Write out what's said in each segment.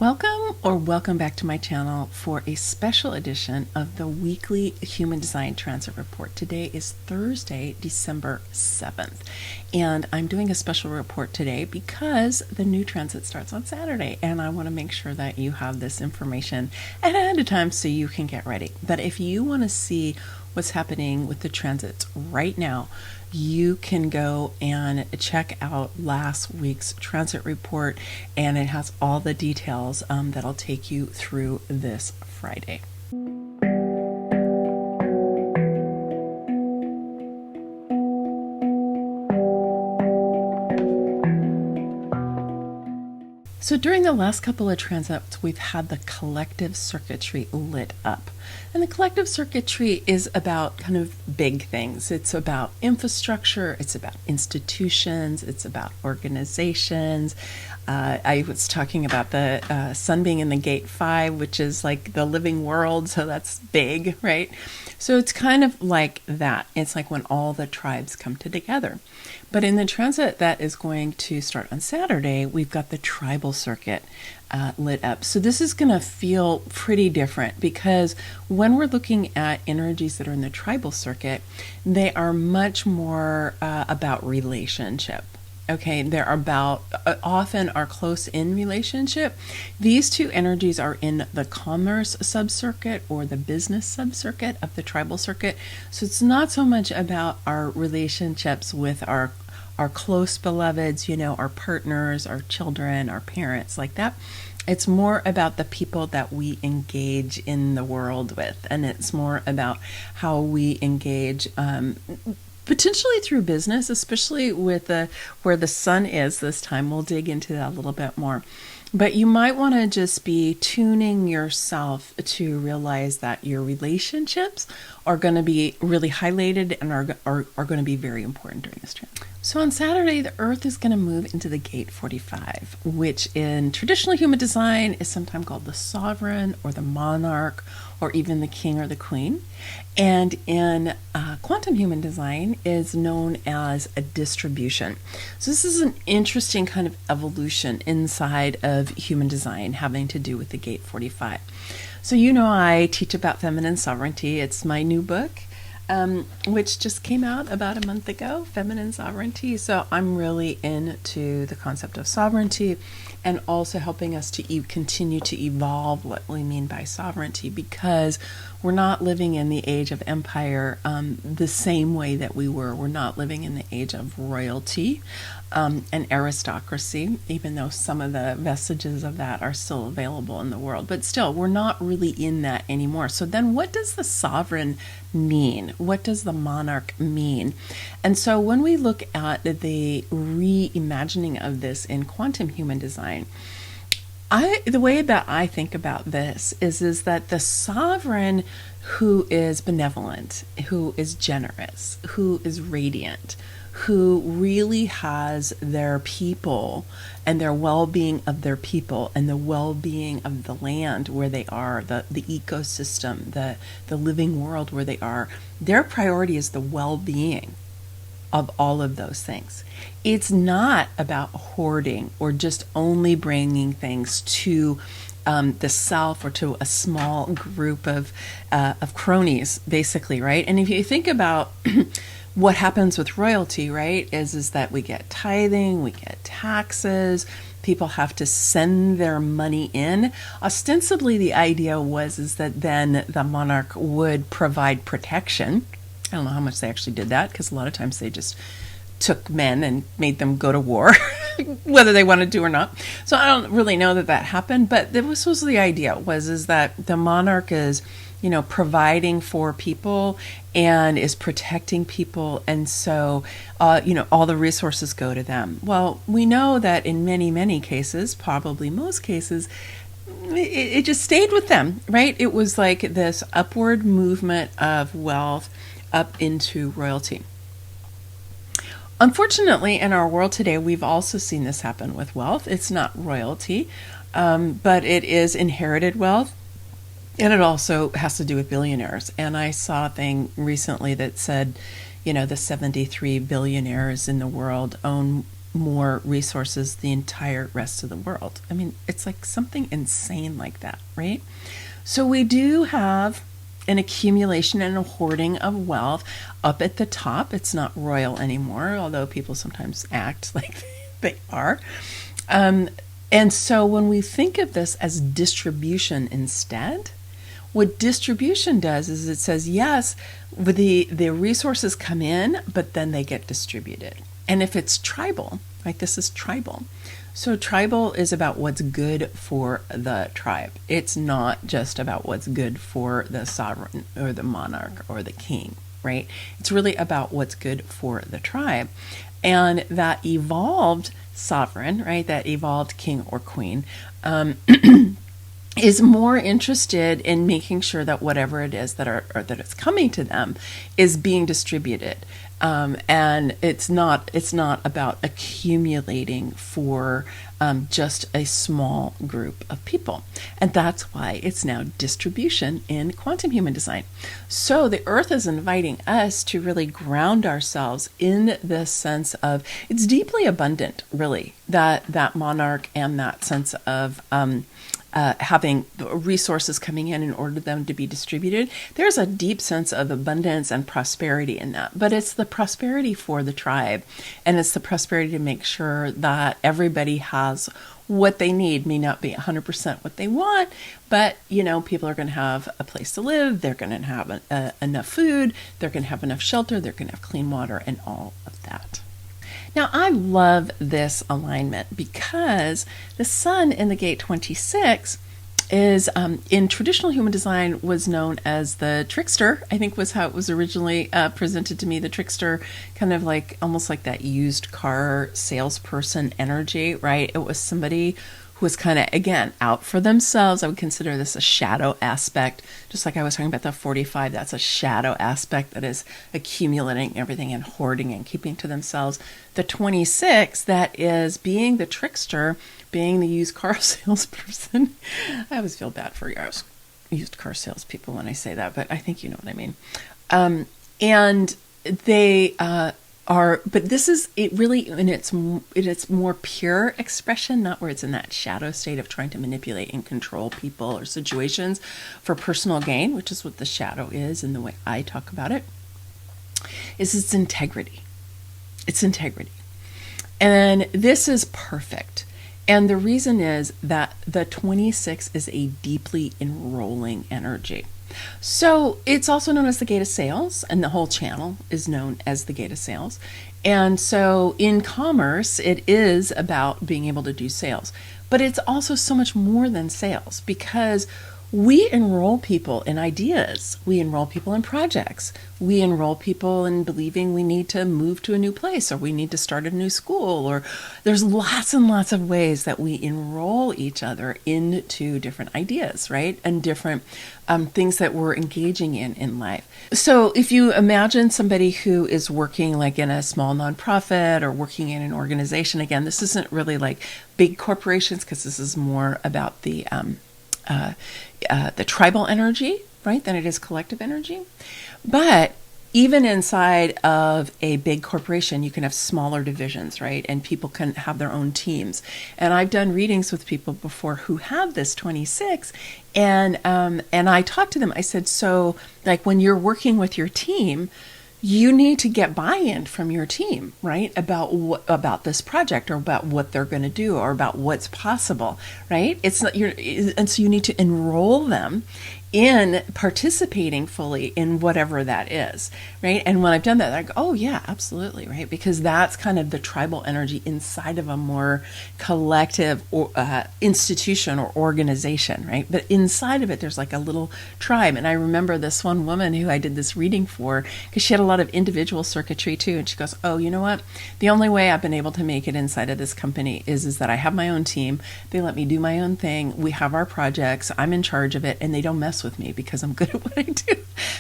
Welcome back to my channel for a special edition of the weekly Human Design Transit Report. Today is Thursday, December 7th, and I'm doing a special report today because the new transit starts on Saturday, and I want to make sure that you have this information ahead of time so you can get ready. But if you want to see what's happening with the transits right now, you can go and check out last week's transit report, and it has all the details that'll take you through this Friday. So during the last couple of transits, we've had the collective circuitry lit up. And the collective circuitry is about kind of big things. It's about infrastructure, it's about institutions, it's about organizations. I was talking about the sun being in the gate 5, which is like the living world, so that's big, right? So it's kind of like that. It's like when all the tribes come together. But in the transit that is going to start on Saturday, we've got the Tribal Circuit lit up. So this is going to feel pretty different because when we're looking at energies that are in the Tribal Circuit, they are much more about relationship. Okay, they're about often our close-in relationship. These two energies are in the commerce subcircuit or the business subcircuit of the Tribal Circuit. So it's not so much about our relationships with our close beloveds, you know, our partners, our children, our parents, like that. It's more about the people that we engage in the world with, and it's more about how we engage potentially through business, especially with where the sun is this time. We'll dig into that a little bit more. But you might want to just be tuning yourself to realize that your relationships are going to be really highlighted and are going to be very important during this trip. So on Saturday, the Earth is going to move into the gate 45, which in traditional human design is sometimes called the sovereign or the monarch or even the king or the queen. And in quantum human design is known as a distribution. So this is an interesting kind of evolution inside of human design having to do with the gate 45. So you know I teach about feminine sovereignty. It's my new book, which just came out about a month ago, Feminine Sovereignty. So I'm really into the concept of sovereignty and also helping us to continue to evolve what we mean by sovereignty, because we're not living in the age of empire the same way that we were. We're not living in the age of royalty and aristocracy, even though some of the vestiges of that are still available in the world. But still, we're not really in that anymore. So then what does the sovereign mean? What does the monarch mean? And so when we look at the reimagining of this in quantum human design, the way that I think about this is that the sovereign who is benevolent, who is generous, who is radiant, who really has their people and their well-being of their people and the well-being of the land where they are, the ecosystem, the living world where they are, their priority is the well-being of all of those things. It's not about hoarding or just only bringing things to the self or to a small group of cronies, basically, right? And if you think about what happens with royalty, right, is that we get tithing, we get taxes, people have to send their money in. Ostensibly, the idea is that then the monarch would provide protection. I don't know how much they actually did that, because a lot of times they just took men and made them go to war, whether they wanted to or not. So I don't really know that happened, but this was the idea, is that the monarch is, you know, providing for people and is protecting people, and so you know, all the resources go to them. Well, we know that in many, many cases, probably most cases, it just stayed with them, right? It was like this upward movement of wealth up into royalty. Unfortunately, in our world today, we've also seen this happen with wealth. It's not royalty, but it is inherited wealth. And it also has to do with billionaires. And I saw a thing recently that said, you know, the 73 billionaires in the world own more resources the entire rest of the world. I mean, it's like something insane like that, right? So we do have an accumulation and a hoarding of wealth up at the top. It's not royal anymore, although people sometimes act like they are. And so when we think of this as distribution instead, what distribution does is it says, yes, the resources come in, but then they get distributed. And if it's tribal, right, this is tribal. So tribal is about what's good for the tribe. It's not just about what's good for the sovereign or the monarch or the king, right? It's really about what's good for the tribe. And that evolved sovereign, right, that evolved king or queen, is more interested in making sure that whatever it is that it's coming to them is being distributed, and it's not about accumulating for just a small group of people, and that's why it's now distribution in quantum human design. So the Earth is inviting us to really ground ourselves in this sense of it's deeply abundant, really, that monarch and that sense of having resources coming in order for them to be distributed. There's a deep sense of abundance and prosperity in that, but it's the prosperity for the tribe, and it's the prosperity to make sure that everybody has what they need. May not be 100% what they want, but people are going to have a place to live, they're going to have enough food, they're going to have enough shelter, they're going to have clean water, and all of that. Now, I love this alignment because the sun in the gate 26 is, in traditional human design, was known as the trickster. I think was how it was originally presented to me. The trickster, kind of like almost like that used car salesperson energy, right? It was somebody who was kind of, again, out for themselves. I would consider this a shadow aspect. Just like I was talking about the 45, that's a shadow aspect that is accumulating everything and hoarding and keeping to themselves. The 26, that is being the trickster, being the used car salesperson. I always feel bad for used car salespeople when I say that, but I think you know what I mean. And they but this is it really in its more pure expression, not where it's in that shadow state of trying to manipulate and control people or situations for personal gain, which is what the shadow is in the way I talk about it, is its integrity. It's integrity. And this is perfect. And the reason is that the 26 is a deeply enrolling energy. So it's also known as the gate of sales, and the whole channel is known as the gate of sales. And so in commerce, it is about being able to do sales. But it's also so much more than sales, because we enroll people in ideas. We enroll people in projects. We enroll people in believing we need to move to a new place, or we need to start a new school, or there's lots and lots of ways that we enroll each other into different ideas, right? And different things that we're engaging in life. So if you imagine somebody who is working like in a small nonprofit or working in an organization, again, this isn't really like big corporations, because this is more about the tribal energy, right, than it is collective energy. But even inside of a big corporation, you can have smaller divisions, right? And people can have their own teams. And I've done readings with people before who have this 26, and I talked to them. I said, so like when you're working with your team, you need to get buy-in from your team, right? About this project, or about what they're going to do, or about what's possible, right? It's not and so you need to enroll them in participating fully in whatever that is, right? And when I've done that, I go, oh yeah, absolutely, right? Because that's kind of the tribal energy inside of a more collective institution or organization, right? But inside of it, there's like a little tribe. And I remember this one woman who I did this reading for, because she had a lot of individual circuitry too. And she goes, oh, you know what? The only way I've been able to make it inside of this company is that I have my own team. They let me do my own thing. We have our projects. I'm in charge of it, and they don't mess with me because I'm good at what I do.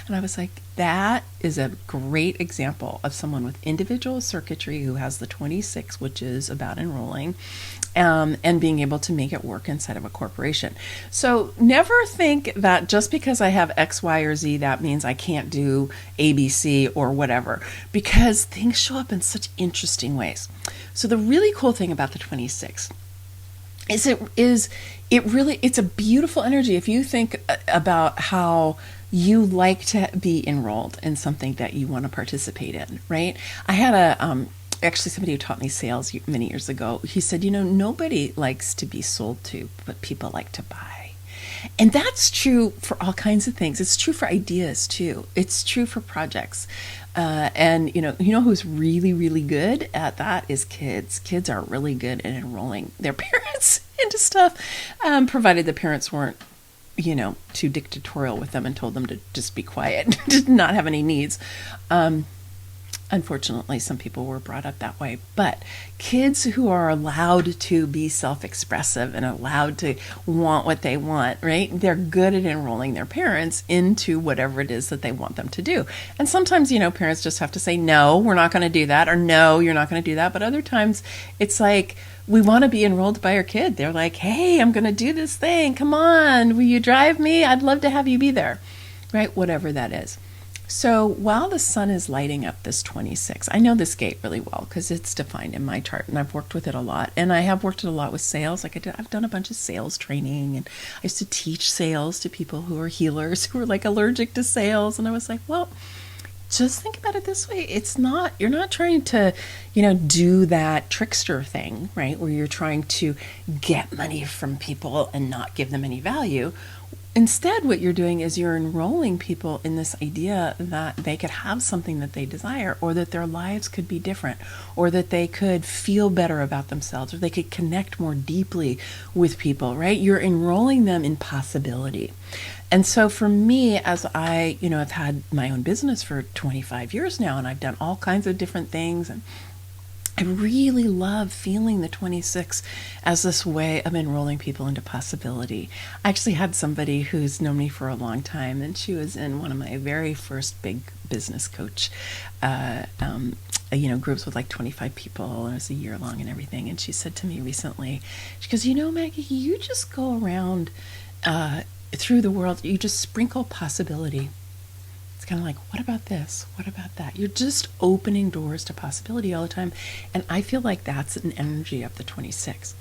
And I was like, that is a great example of someone with individual circuitry who has the 26, which is about enrolling, and being able to make it work inside of a corporation. So never think that just because I have X, Y, or Z, that means I can't do ABC or whatever, because things show up in such interesting ways. So the really cool thing about the 26 is it's a beautiful energy. If you think about how you like to be enrolled in something that you want to participate in, right? I had actually somebody who taught me sales many years ago. He said, nobody likes to be sold to, but people like to buy. And that's true for all kinds of things. It's true for ideas too. It's true for projects. And you know who's really, really good at that is kids. Kids are really good at enrolling their parents into stuff, provided the parents weren't, too dictatorial with them and told them to just be quiet, did not have any needs. Unfortunately, some people were brought up that way. But kids who are allowed to be self-expressive and allowed to want what they want, right? They're good at enrolling their parents into whatever it is that they want them to do. And sometimes, parents just have to say, no, we're not going to do that, or no, you're not going to do that. But other times it's like, we want to be enrolled by our kid. They're like, hey, I'm going to do this thing. Come on, will you drive me? I'd love to have you be there, right? Whatever that is. So while the sun is lighting up this 26, I know this gate really well because it's defined in my chart and I've worked with it a lot. And I have worked it a lot with sales. I've done a bunch of sales training, and I used to teach sales to people who are healers who are like allergic to sales. And I was like, well, just think about it this way. You're not trying to, do that trickster thing, right? Where you're trying to get money from people and not give them any value. Instead, what you're doing is you're enrolling people in this idea that they could have something that they desire, or that their lives could be different, or that they could feel better about themselves, or they could connect more deeply with people, right? You're enrolling them in possibility. And so for me, as I, have had my own business for 25 years now, and I've done all kinds of different things, and I really love feeling the 26 as this way of enrolling people into possibility. I actually had somebody who's known me for a long time, and she was in one of my very first big business coach, groups with like 25 people, and it was a year long and everything. And she said to me recently, she goes, Maggie, you just go around through the world, you just sprinkle possibility. It's kind of like, what about this? What about that? You're just opening doors to possibility all the time. And I feel like that's an energy of the 26.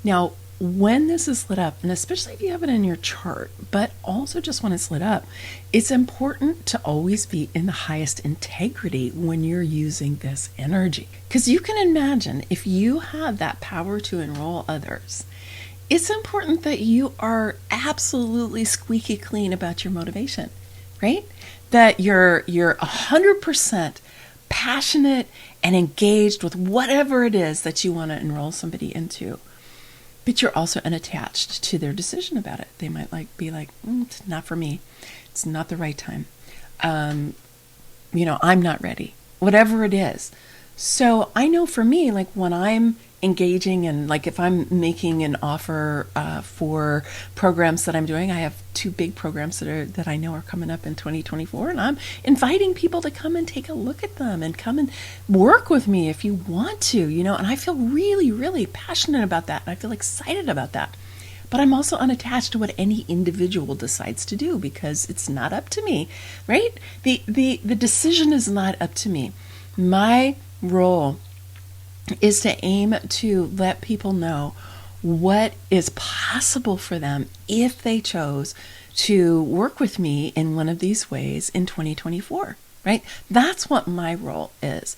Now, when this is lit up, and especially if you have it in your chart, but also just when it's lit up, it's important to always be in the highest integrity when you're using this energy. Because you can imagine if you have that power to enroll others, it's important that you are absolutely squeaky clean about your motivation, right? That you're 100% passionate and engaged with whatever it is that you want to enroll somebody into. But you're also unattached to their decision about it. They might be like, it's not for me. It's not the right time. I'm not ready. Whatever it is. So I know for me, like when I'm engaging and like if I'm making an offer for programs that I'm doing, I have 2 big programs that I know are coming up in 2024, and I'm inviting people to come and take a look at them and come and work with me if you want to, and I feel really, really passionate about that. And I feel excited about that. But I'm also unattached to what any individual decides to do because it's not up to me, right? The decision is not up to me. My role is to aim to let people know what is possible for them if they chose to work with me in one of these ways in 2024, right? That's what my role is.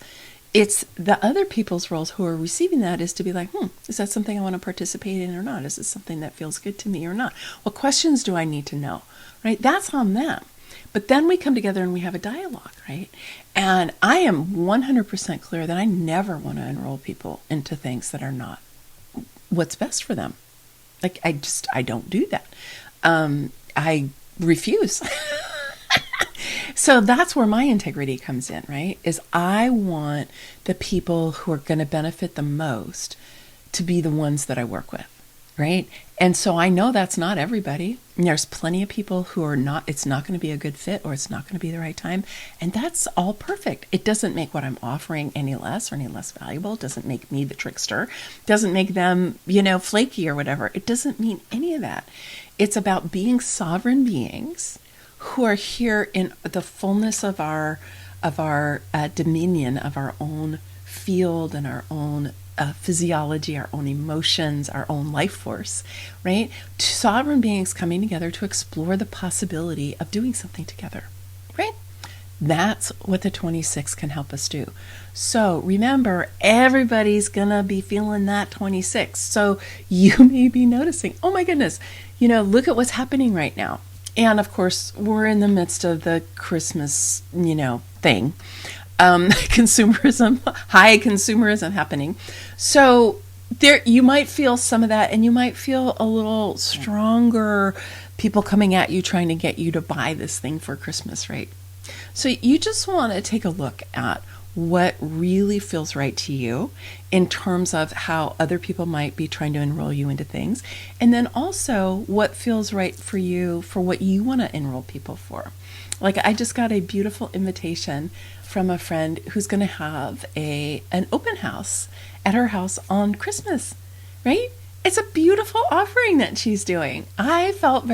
It's the other people's roles who are receiving that is to be like, is that something I want to participate in or not? Is it something that feels good to me or not? What questions do I need to know, right? That's on them. But then we come together and we have a dialogue, right? And I am 100% clear that I never want to enroll people into things that are not what's best for them. Like, I don't do that. I refuse. So that's where my integrity comes in, right? Is I want the people who are going to benefit the most to be the ones that I work with. right? And so I know that's not everybody. And there's plenty of people who are not, it's not going to be a good fit, or it's not going to be the right time. And that's all perfect. It doesn't make what I'm offering any less or any less valuable. It doesn't make me the trickster. It doesn't make them, flaky or whatever. It doesn't mean any of that. It's about being sovereign beings who are here in the fullness of our dominion, of our own field and our own physiology, our own emotions, our own life force, right? Sovereign beings coming together to explore the possibility of doing something together, right? That's what the 26 can help us do. So remember, everybody's gonna be feeling that 26. So you may be noticing, oh my goodness, look at what's happening right now. And of course, we're in the midst of the Christmas, thing. Consumerism, high consumerism happening. So there, you might feel some of that, and you might feel a little stronger people coming at you trying to get you to buy this thing for Christmas, right? So you just want to take a look at what really feels right to you in terms of how other people might be trying to enroll you into things. And then also what feels right for you for what you want to enroll people for. Like, I just got a beautiful invitation from a friend who's going to have an open house at her house on Christmas, right? It's a beautiful offering that she's doing. I felt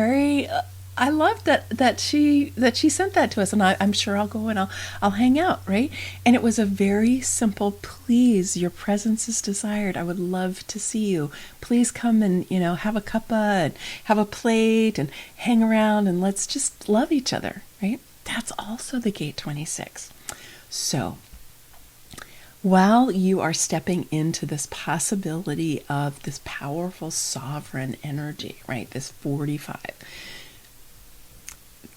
I loved that she sent that to us, and I'm sure I'll go and I'll hang out, right? And it was a very simple, please, your presence is desired. I would love to see you. Please come and, have a cuppa and have a plate and hang around, and let's just love each other, right? That's also the gate 26. So while you are stepping into this possibility of this powerful sovereign energy, right? This 45,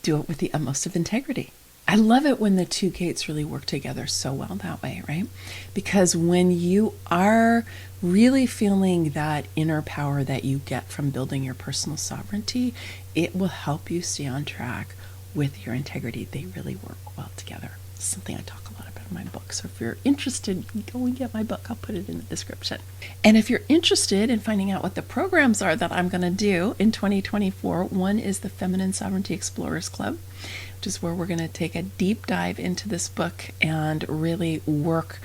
do it with the utmost of integrity. I love it when the two gates really work together so well that way, right? Because when you are really feeling that inner power that you get from building your personal sovereignty, it will help you stay on track with your integrity. They really work well together. It's something I talk a lot about in my book. So if you're interested, go and get my book. I'll put it in the description. And if you're interested in finding out what the programs are that I'm going to do in 2024, one is the Feminine Sovereignty Explorers Club, which is where we're going to take a deep dive into this book and really work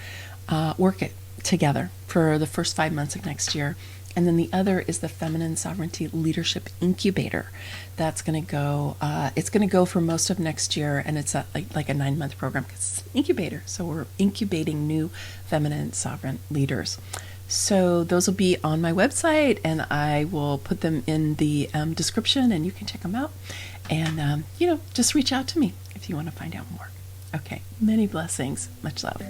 it together for the first 5 months of next year. And then the other is the Feminine Sovereignty Leadership Incubator. That's going to go, it's going to go for most of next year, and it's like a 9-month program because it's an incubator. So we're incubating new feminine sovereign leaders. So those will be on my website, and I will put them in the description, and you can check them out. And, just reach out to me if you want to find out more. Okay, many blessings. Much love.